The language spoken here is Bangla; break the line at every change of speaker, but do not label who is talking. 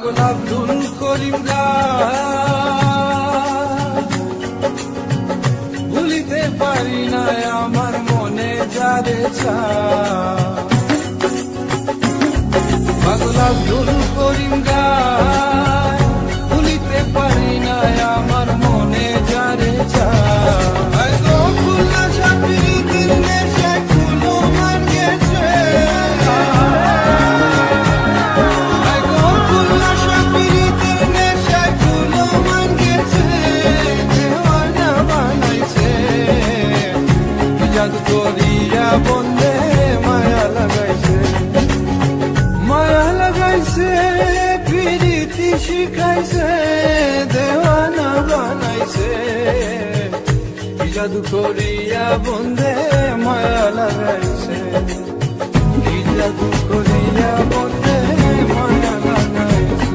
আব্দুল করিম ভুলিতে পারি না আমার মনে যারে পাগল আব্দুল করিম ভুলিতে পারি না আমার মনে যারে করিয়া বন্ধে মায়া লাগাইছে প্রীতি শিখাইছে দেওয়ানা বানাইছে জাদু করিয়া বন্ধে মায়া লাগাইছে জাদু করিয়া